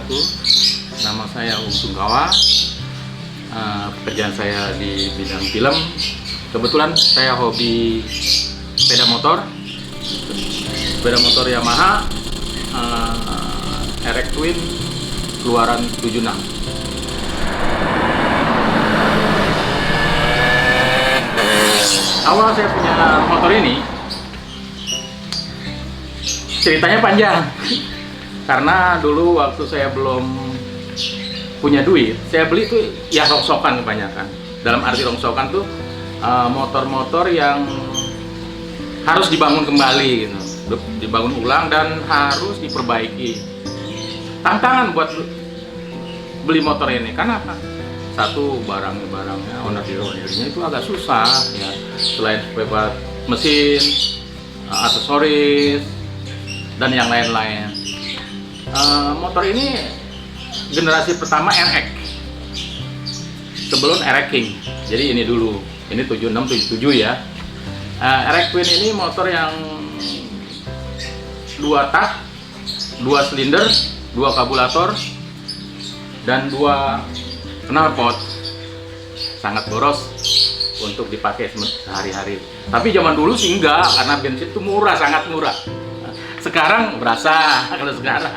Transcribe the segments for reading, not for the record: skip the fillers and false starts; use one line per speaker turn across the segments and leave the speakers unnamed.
wabarakatuh. Nama saya Sungkawa. Pekerjaan saya di bidang film. Kebetulan saya hobi sepeda motor Yamaha RX Twin keluaran 76. Awal saya punya motor ini ceritanya panjang karena dulu waktu saya belum punya duit, saya beli tuh ya rongsokan kebanyakan. Dalam arti rongsokan tuh motor-motor yang harus dibangun kembali gitu, dibangun ulang dan harus diperbaiki. Tantangan buat beli motor ini karena apa? Satu, barangnya owner-nya itu agak susah ya. Selain spare mesin, aksesoris dan yang lain-lain. Motor ini generasi pertama RX sebelum RX King. Jadi ini dulu, ini 76 77 ya. RX Twin ini motor yang 2 tak, 2 silinder, 2 karburator dan 2 knalpot. Sangat boros untuk dipakai sehari-hari. Tapi zaman dulu sih enggak, karena bensin itu murah, sangat murah. Sekarang berasa kalau sekarang.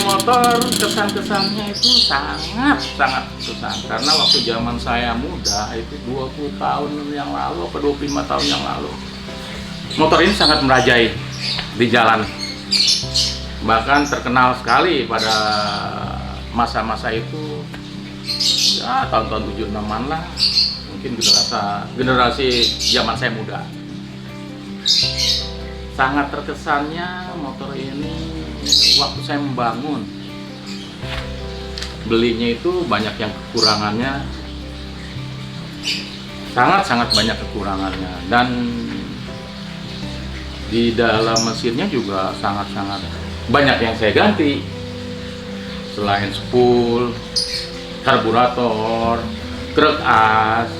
Motor kesan-kesannya itu sangat kesan karena waktu zaman saya muda itu 20 tahun yang lalu atau 25 tahun yang lalu motor ini sangat merajai di jalan, bahkan terkenal sekali pada masa-masa itu ya tahun-tahun 76-an lah, mungkin generasi zaman saya muda. Sangat terkesannya motor ini waktu saya membangun, belinya itu banyak yang kekurangannya, sangat banyak kekurangannya, dan di dalam mesinnya juga sangat banyak yang saya ganti. Selain spool, karburator, krek as,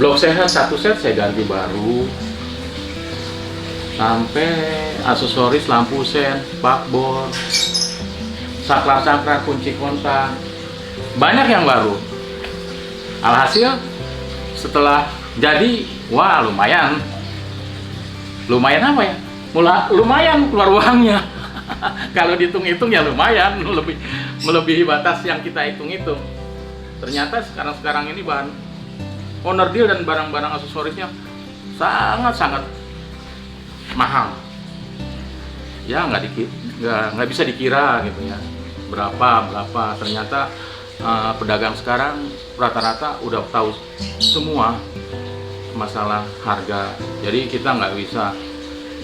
blok sehat 1 set saya ganti baru, sampai aksesoris lampu sen, bakbor, saklar kunci kontak, banyak yang baru. Alhasil setelah jadi, wah lumayan apa ya? Lumayan keluar uangnya. Kalau dihitung-hitung ya lumayan, melebihi batas yang kita hitung-hitung. Ternyata sekarang ini bahan owner deal dan barang-barang aksesorisnya sangat mahal. Ya nggak bisa dikira gitu ya. Berapa. Ternyata pedagang sekarang rata-rata udah tahu semua masalah harga. Jadi kita nggak bisa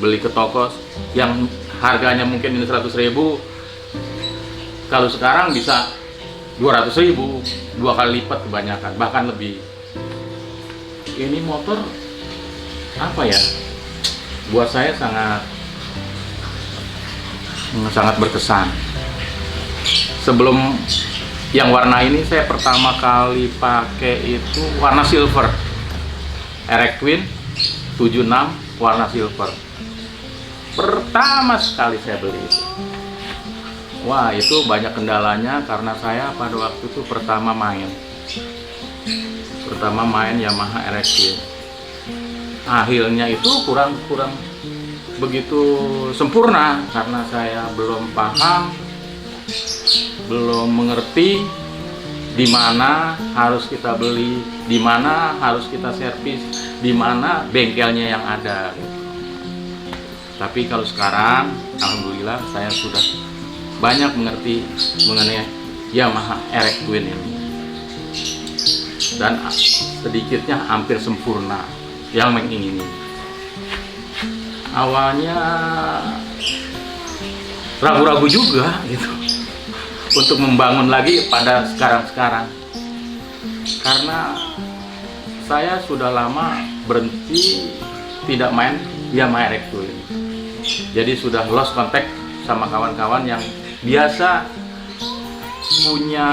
beli ke toko yang harganya mungkin ini 100.000, kalau sekarang bisa 200.000, 2 kali lipat kebanyakan, bahkan lebih. Ini motor apa ya? Buat saya sangat berkesan. Sebelum yang warna ini saya pertama kali pakai itu warna silver, RX Twin 76 warna silver. Pertama sekali saya beli itu. Wah, itu banyak kendalanya karena saya pada waktu itu pertama main Yamaha RX Twin. Akhirnya itu kurang begitu sempurna karena saya belum paham, belum mengerti di mana harus kita beli, di mana harus kita servis, di mana bengkelnya yang ada. Tapi kalau sekarang, alhamdulillah saya sudah banyak mengerti mengenai Yamaha RX Twin ini, dan sedikitnya hampir sempurna yang mengingini. Awalnya ragu-ragu juga gitu untuk membangun lagi pada sekarang karena saya sudah lama berhenti tidak main Yamaha RX Twin. Jadi sudah lost contact sama kawan-kawan yang biasa punya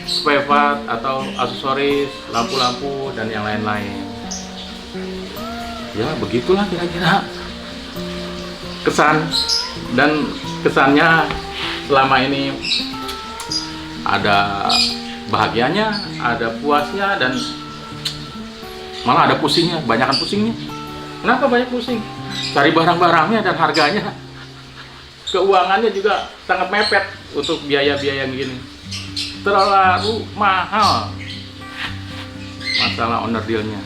spare part atau aksesoris, lampu-lampu dan yang lain-lain. Ya begitulah kira-kira kesan dan kesannya selama ini. Ada bahagianya, ada puasnya, dan malah ada pusingnya, banyakan pusingnya. Kenapa banyak pusing? Cari barang-barangnya dan harganya. Keuangannya juga sangat mepet untuk biaya-biaya yang gini. Terlalu mahal masalah owner dealnya.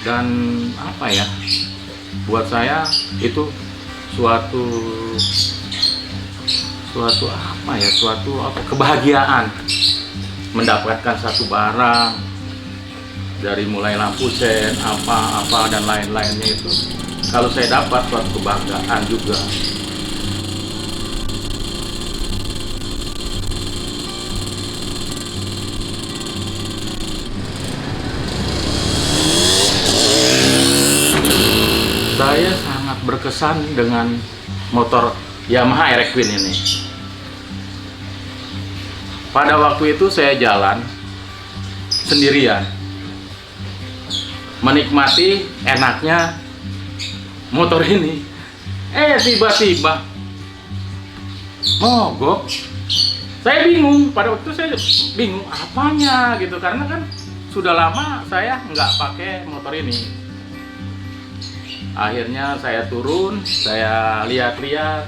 Dan apa ya, buat saya itu suatu kebahagiaan mendapatkan satu barang, dari mulai lampu sen apa dan lain-lainnya. Itu kalau saya dapat suatu kebanggaan juga. Saya sangat berkesan dengan motor Yamaha RX Queen ini. Pada waktu itu saya jalan sendirian, menikmati enaknya motor ini. Tiba-tiba mogok. Saya bingung, pada waktu itu saya bingung apanya gitu, karena kan sudah lama saya nggak pakai motor ini. Akhirnya saya turun, saya lihat-lihat,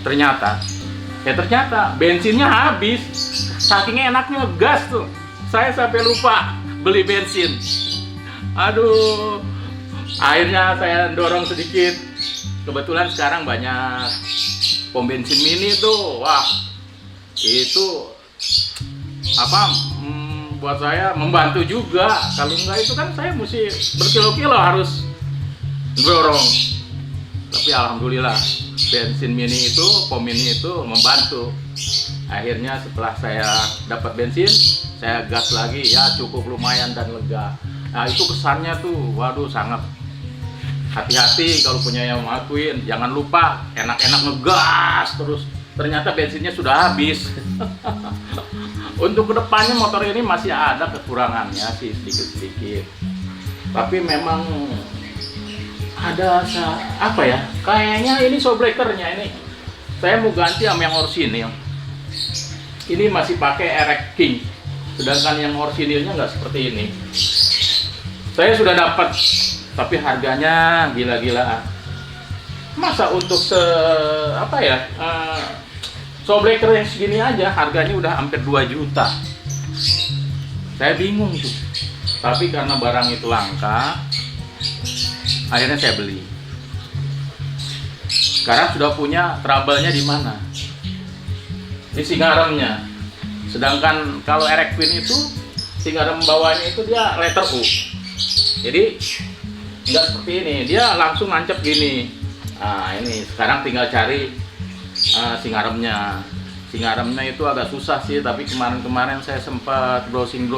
ternyata bensinnya habis. Saking enaknya gas tuh, saya sampai lupa beli bensin. Aduh, akhirnya saya dorong sedikit. Kebetulan sekarang banyak pom bensin mini tuh. Wah, itu buat saya membantu juga. Kalau enggak itu kan saya mesti berkilo-kilo harus dorong. Tapi alhamdulillah bensin mini itu, pom mini itu membantu. Akhirnya setelah saya dapat bensin, saya gas lagi, ya cukup lumayan dan lega. Nah itu kesannya tuh, waduh, sangat hati-hati kalau punya Yamaha Queen. Jangan lupa enak-enak ngegas terus. Ternyata bensinnya sudah habis. Untuk kedepannya motor ini masih ada kekurangannya sih, sedikit-sedikit. Tapi memang ada kayaknya ini show breakernya ini saya mau ganti sama yang orsinil. Ini masih pakai RX King, sedangkan yang orsinilnya nggak seperti ini. Saya sudah dapat, tapi harganya gila-gilaan. Masa untuk show breaker yang segini aja harganya udah hampir 2 juta. Saya bingung tuh, tapi karena barang itu langka, akhirnya saya beli. Sekarang sudah punya trouble-nya di mana? Di singaremnya. Sedangkan kalau RX Queen itu singarem bawahnya itu dia letter U. Jadi nggak seperti ini, dia langsung nancep gini. Nah ini sekarang tinggal cari singaremnya. Singaremnya itu agak susah sih, tapi kemarin saya sempat browsing,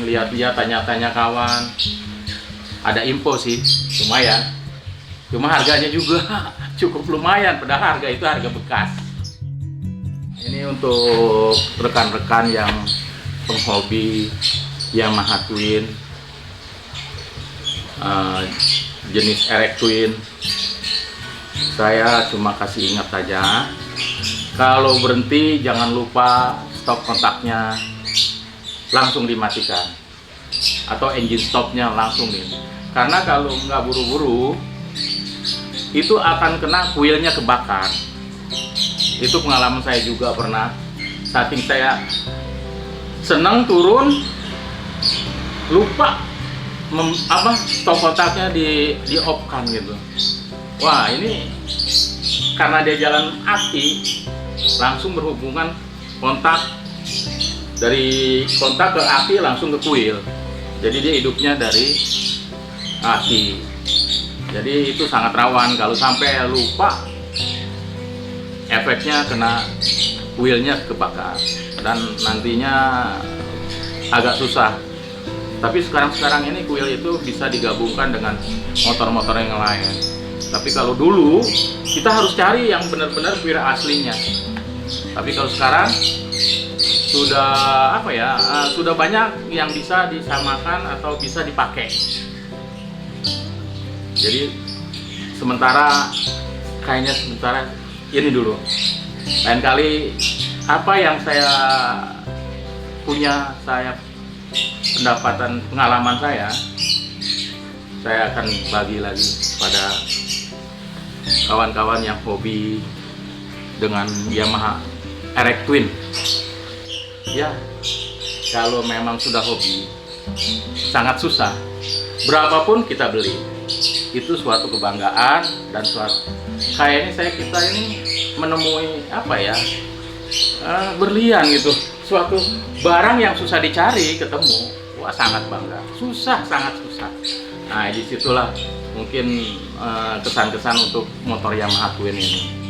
lihat-lihat, tanya-tanya kawan. Ada info sih, lumayan. Cuma harganya juga cukup lumayan, padahal harga itu harga bekas. Ini untuk rekan-rekan yang penghobi Yamaha Queen, jenis RX Queen. Saya cuma kasih ingat saja, kalau berhenti jangan lupa stop kontaknya langsung dimatikan, atau engine stopnya langsung nih. Karena kalau nggak buru-buru itu akan kena kuilnya kebakar. Itu pengalaman saya juga pernah. Saking saya senang turun, lupa stop kontaknya di off-kan gitu. Wah ini karena dia jalan aki, langsung berhubungan kontak, dari kontak ke aki langsung ke kuil. Jadi dia hidupnya dari aki. Jadi itu sangat rawan kalau sampai lupa, efeknya kena wheelnya kebakar dan nantinya agak susah. Tapi sekarang ini kuil itu bisa digabungkan dengan motor-motor yang lain. Tapi kalau dulu kita harus cari yang benar-benar kuil aslinya. Tapi kalau sekarang sudah apa ya, sudah banyak yang bisa disamakan atau bisa dipakai. Jadi sementara ini dulu. Lain kali apa yang saya punya, pendapatan pengalaman saya akan bagi lagi pada kawan-kawan yang hobi dengan Yamaha RX Twin. Ya, kalau memang sudah hobi sangat susah. Berapapun kita beli, itu suatu kebanggaan dan suatu kayaknya kita ini menemui apa ya, berlian gitu, suatu barang yang susah dicari ketemu. Wah, sangat bangga. Sangat susah. Nah, disitulah mungkin kesan-kesan untuk motor Yamaha Twin ini.